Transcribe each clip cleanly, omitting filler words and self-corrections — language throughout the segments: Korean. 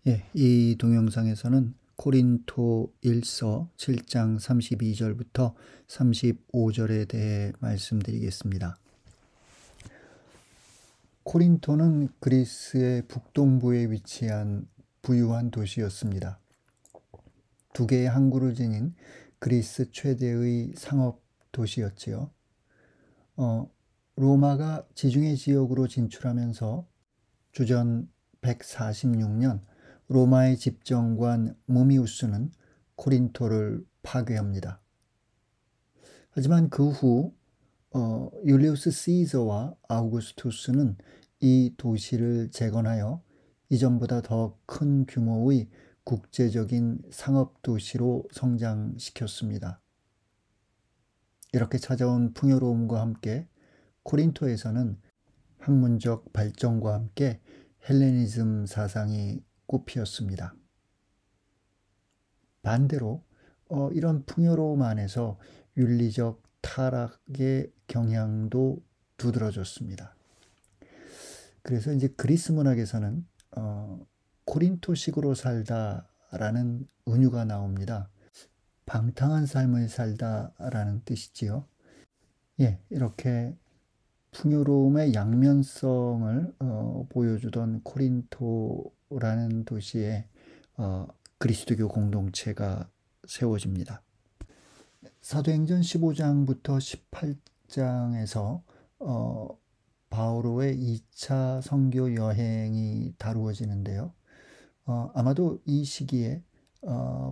이 동영상에서는 코린토 1서 7장 32절부터 35절에 대해 말씀드리겠습니다. 코린토는 그리스의 북동부에 위치한 부유한 도시였습니다. 두 개의 항구를 지닌 그리스 최대의 상업 도시였지요. 로마가 지중해 지역으로 진출하면서 주전 146년 로마의 집정관 무미우스는 코린토를 파괴합니다. 하지만 그 후 율리우스 시저와 아우구스투스는 이 도시를 재건하여 이전보다 더 큰 규모의 국제적인 상업 도시로 성장시켰습니다. 이렇게 찾아온 풍요로움과 함께 코린토에서는 학문적 발전과 함께 헬레니즘 사상이 꽃피었습니다. 반대로 이런 풍요로움 안에서 윤리적 타락의 경향도 두드러졌습니다. 그래서 이제 그리스 문학에서는 코린토식으로 살다라는 은유가 나옵니다. 방탕한 삶을 살다라는 뜻이지요. 이렇게 풍요로움의 양면성을 보여주던 코린토라는 도시에 그리스도교 공동체가 세워집니다. 사도행전 15장부터 18장에서 바오로의 2차 선교 여행이 다루어지는데요. 아마도 이 시기에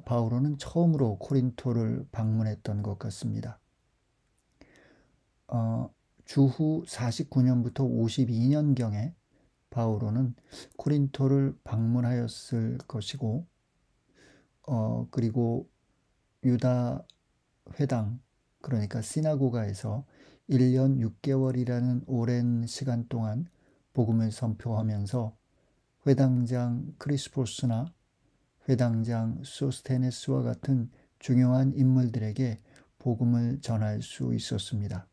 바오로는 처음으로 코린토를 방문했던 것 같습니다. 주후 49년부터 52년경에 바오로는 코린토를 방문하였을 것이고 그리고 유다 회당, 그러니까 시나고가에서 1년 6개월이라는 오랜 시간 동안 복음을 선포하면서 회당장 크리스포스나 회당장 소스테네스와 같은 중요한 인물들에게 복음을 전할 수 있었습니다.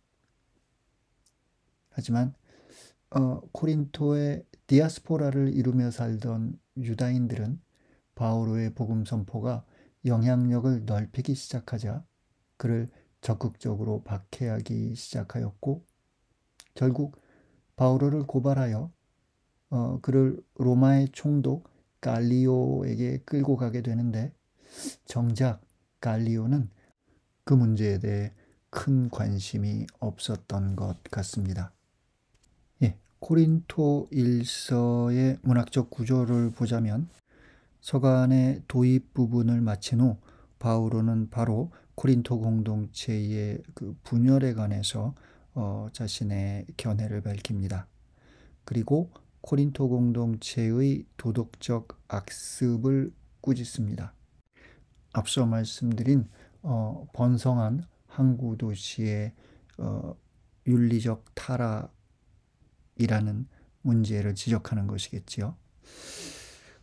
하지만 코린토의 디아스포라를 이루며 살던 유다인들은 바오로의 복음 선포가 영향력을 넓히기 시작하자 그를 적극적으로 박해하기 시작하였고 결국 바오로를 고발하여 그를 로마의 총독 갈리오에게 끌고 가게 되는데 정작 갈리오는 그 문제에 대해 큰 관심이 없었던 것 같습니다. 코린토 1서의 문학적 구조를 보자면 서간의 도입 부분을 마친 후 바오로는 바로 코린토 공동체의 그 분열에 관해서 자신의 견해를 밝힙니다. 그리고 코린토 공동체의 도덕적 악습을 꾸짖습니다. 앞서 말씀드린 번성한 항구 도시의 윤리적 타락이라는 문제를 지적하는 것이겠지요.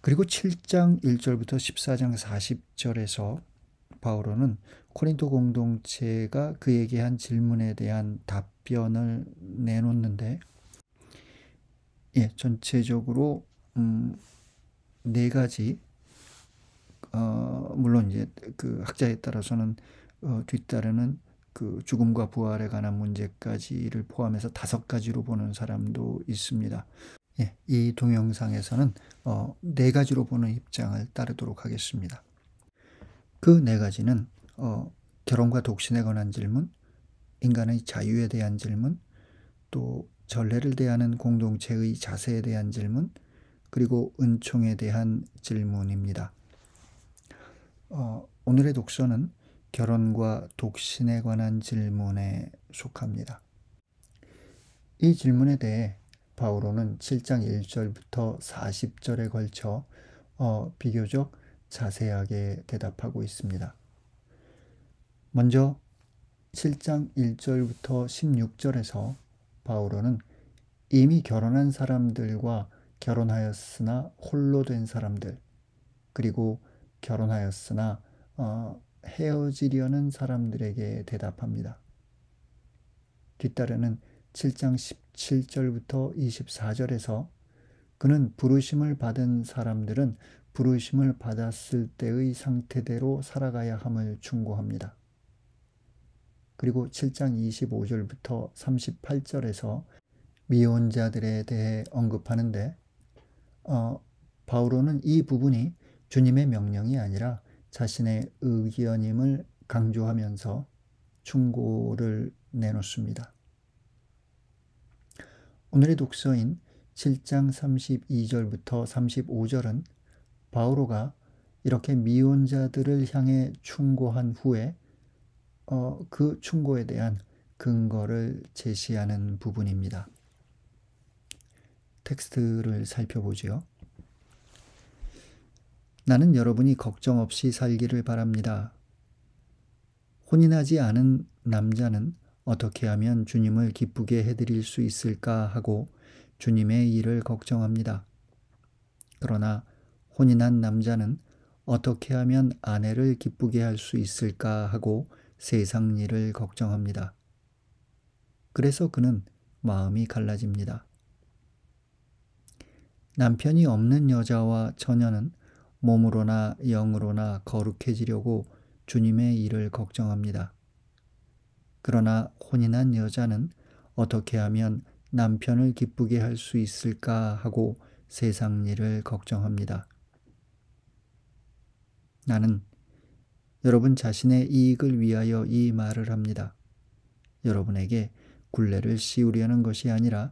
그리고 7장 1절부터 14장 40절에서 바오로는 코린토 공동체가 그에게 한 질문에 대한 답변을 내놓는데 전체적으로 네 가지 물론 이제 그 학자에 따라서는 뒤따르는 그 죽음과 부활에 관한 문제까지를 포함해서 5가지로 보는 사람도 있습니다. 이 동영상에서는 네 가지로 보는 입장을 따르도록 하겠습니다. 그 네 가지는 결혼과 독신에 관한 질문, 인간의 자유에 대한 질문, 또 전례를 대하는 공동체의 자세에 대한 질문, 그리고 은총에 대한 질문입니다. 오늘의 독서는 결혼과 독신에 관한 질문에 속합니다. 이 질문에 대해 바오로는 7장 1절부터 40절에 걸쳐 비교적 자세하게 대답하고 있습니다. 먼저 7장 1절부터 16절에서 바오로는 이미 결혼한 사람들과 결혼하였으나 홀로 된 사람들, 그리고 결혼하였으나 헤어지려는 사람들에게 대답합니다. 뒤따르는 7장 17절부터 24절에서 그는 부르심을 받은 사람들은 부르심을 받았을 때의 상태대로 살아가야 함을 충고합니다. 그리고 7장 25절부터 38절에서 미혼자들에 대해 언급하는데 바오로는 이 부분이 주님의 명령이 아니라 자신의 의견임을 강조하면서 충고를 내놓습니다. 오늘의 독서인 7장 32절부터 35절은 바오로가 이렇게 미혼자들을 향해 충고한 후에 그 충고에 대한 근거를 제시하는 부분입니다. 텍스트를 살펴보지요. 나는 여러분이 걱정 없이 살기를 바랍니다. 혼인하지 않은 남자는 어떻게 하면 주님을 기쁘게 해드릴 수 있을까 하고 주님의 일을 걱정합니다. 그러나 혼인한 남자는 어떻게 하면 아내를 기쁘게 할 수 있을까 하고 세상 일을 걱정합니다. 그래서 그는 마음이 갈라집니다. 남편이 없는 여자와 처녀는 몸으로나 영으로나 거룩해지려고 주님의 일을 걱정합니다. 그러나 혼인한 여자는 어떻게 하면 남편을 기쁘게 할 수 있을까 하고 세상 일을 걱정합니다. 나는 여러분 자신의 이익을 위하여 이 말을 합니다. 여러분에게 굴레를 씌우려는 것이 아니라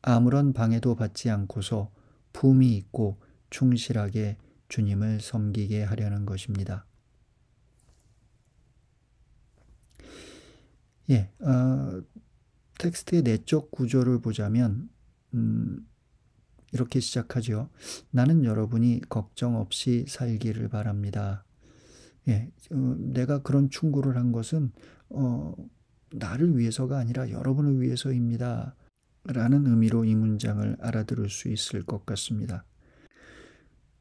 아무런 방해도 받지 않고서 품위 있고 충실하게 주님을 섬기게 하려는 것입니다. 텍스트의 내적 구조를 보자면 이렇게 시작하죠. 나는 여러분이 걱정 없이 살기를 바랍니다. 내가 그런 충고를 한 것은 나를 위해서가 아니라 여러분을 위해서입니다. 라는 의미로 이 문장을 알아들을 수 있을 것 같습니다.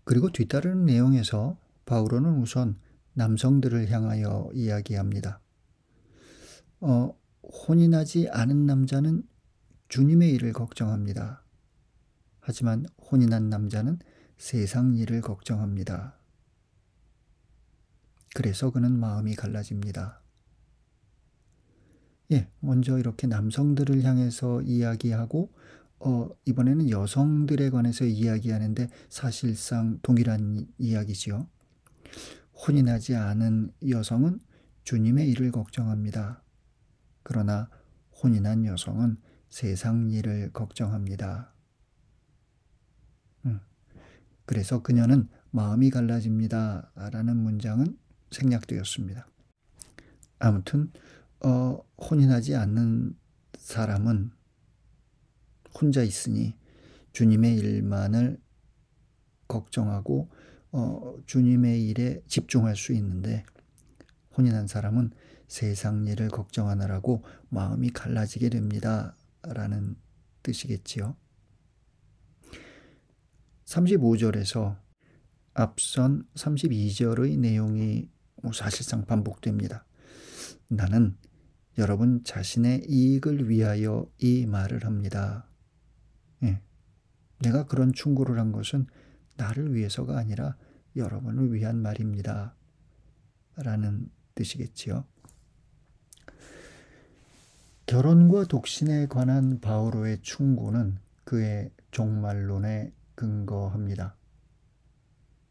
그리고 뒤따르는 내용에서 바오로는 우선 남성들을 향하여 이야기합니다. 혼인하지 않은 남자는 주님의 일을 걱정합니다. 하지만 혼인한 남자는 세상 일을 걱정합니다. 그래서 그는 마음이 갈라집니다. 먼저 이렇게 남성들을 향해서 이야기하고 이번에는 여성들에 관해서 이야기하는데 사실상 동일한 이야기지요. 혼인하지 않은 여성은 주님의 일을 걱정합니다. 그러나 혼인한 여성은 세상 일을 걱정합니다. 그래서 그녀는 마음이 갈라집니다. 라는 문장은 생략되었습니다. 아무튼 혼인하지 않는 사람은 혼자 있으니 주님의 일만을 걱정하고 주님의 일에 집중할 수 있는데 혼인한 사람은 세상 일을 걱정하느라고 마음이 갈라지게 됩니다. 라는 뜻이겠지요. 35절에서 앞선 32절의 내용이 사실상 반복됩니다. 나는 여러분 자신의 이익을 위하여 이 말을 합니다. 내가 그런 충고를 한 것은 나를 위해서가 아니라 여러분을 위한 말입니다. 라는 뜻이겠지요. 결혼과 독신에 관한 바오로의 충고는 그의 종말론에 근거합니다.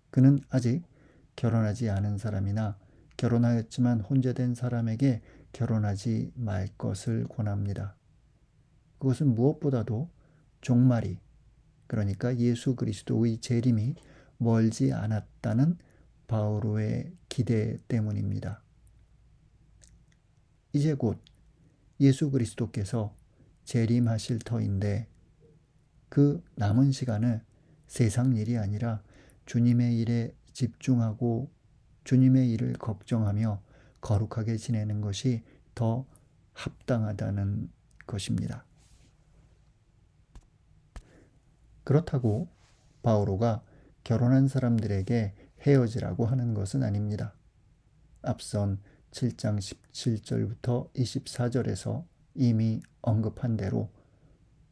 그는 아직 결혼하지 않은 사람이나 결혼하였지만 혼자된 사람에게 결혼하지 말 것을 권합니다. 그것은 무엇보다도 종말이, 그러니까 예수 그리스도의 재림이 멀지 않았다는 바오로의 기대 때문입니다. 이제 곧 예수 그리스도께서 재림하실 터인데 그 남은 시간을 세상 일이 아니라 주님의 일에 집중하고 주님의 일을 걱정하며 거룩하게 지내는 것이 더 합당하다는 것입니다. 그렇다고 바오로가 결혼한 사람들에게 헤어지라고 하는 것은 아닙니다. 앞선 7장 17절부터 24절에서 이미 언급한 대로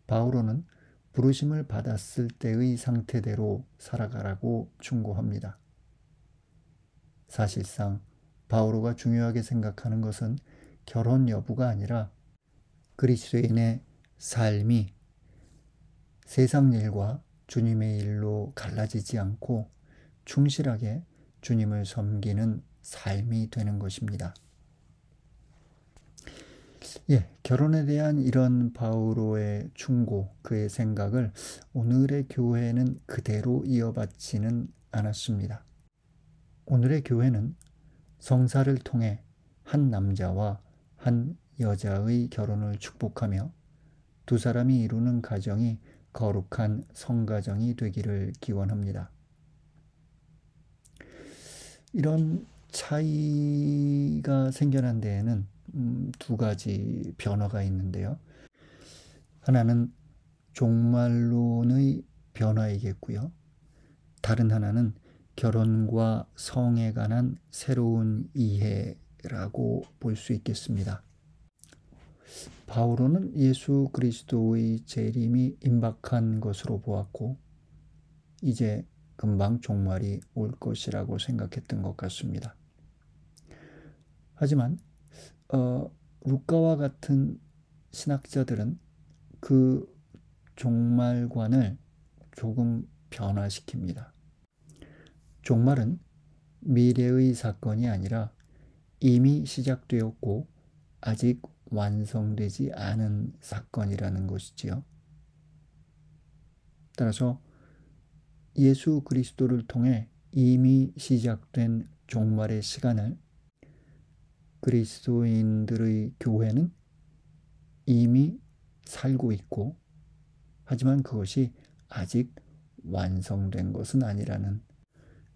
바오로는 부르심을 받았을 때의 상태대로 살아가라고 충고합니다. 사실상 바오로가 중요하게 생각하는 것은 결혼 여부가 아니라 그리스도인의 삶이 세상 일과 주님의 일로 갈라지지 않고 충실하게 주님을 섬기는 삶이 되는 것입니다. 결혼에 대한 이런 바오로의 충고, 그의 생각을 오늘의 교회는 그대로 이어받지는 않았습니다. 오늘의 교회는 성사를 통해 한 남자와 한 여자의 결혼을 축복하며 두 사람이 이루는 가정이 거룩한 성가정이 되기를 기원합니다. 이런 차이가 생겨난 데에는 두 가지 변화가 있는데요. 하나는 종말론의 변화이겠고요. 다른 하나는 결혼과 성에 관한 새로운 이해라고 볼 수 있겠습니다. 바오로는 예수 그리스도의 재림이 임박한 것으로 보았고 이제 금방 종말이 올 것이라고 생각했던 것 같습니다. 하지만 루카와 같은 신학자들은 그 종말관을 조금 변화시킵니다. 종말은 미래의 사건이 아니라 이미 시작되었고 아직 완성되지 않은 사건이라는 것이지요. 따라서 예수 그리스도를 통해 이미 시작된 종말의 시간을 그리스도인들의 교회는 이미 살고 있고 하지만 그것이 아직 완성된 것은 아니라는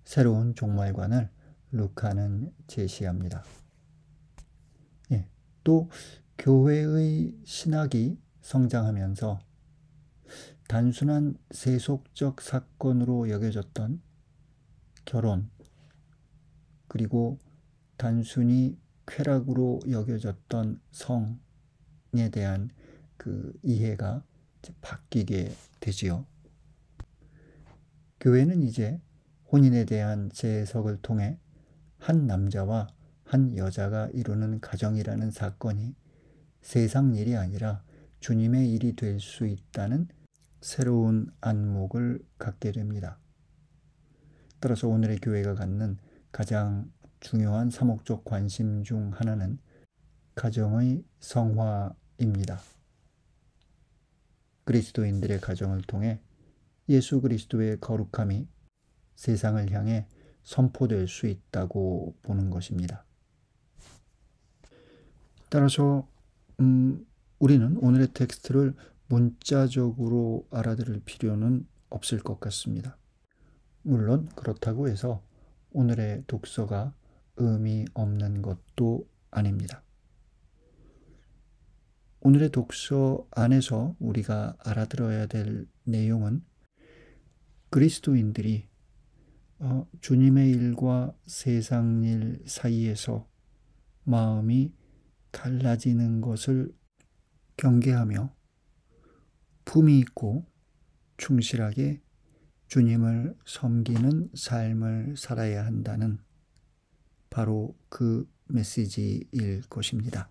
새로운 종말관을 루카는 제시합니다. 또 교회의 신학이 성장하면서 단순한 세속적 사건으로 여겨졌던 결혼, 그리고 단순히 쾌락으로 여겨졌던 성에 대한 그 이해가 바뀌게 되지요. 교회는 이제 혼인에 대한 재해석을 통해 한 남자와 한 여자가 이루는 가정이라는 사건이 세상 일이 아니라 주님의 일이 될 수 있다는 새로운 안목을 갖게 됩니다. 따라서 오늘의 교회가 갖는 가장 중요한 사목적 관심 중 하나는 가정의 성화입니다. 그리스도인들의 가정을 통해 예수 그리스도의 거룩함이 세상을 향해 선포될 수 있다고 보는 것입니다. 따라서 우리는 오늘의 텍스트를 문자적으로 알아들을 필요는 없을 것 같습니다. 물론 그렇다고 해서 오늘의 독서가 의미 없는 것도 아닙니다. 오늘의 독서 안에서 우리가 알아들어야 될 내용은 그리스도인들이 주님의 일과 세상 일 사이에서 마음이 갈라지는 것을 경계하며 품위 있고 충실하게 주님을 섬기는 삶을 살아야 한다는 바로 그 메시지일 것입니다.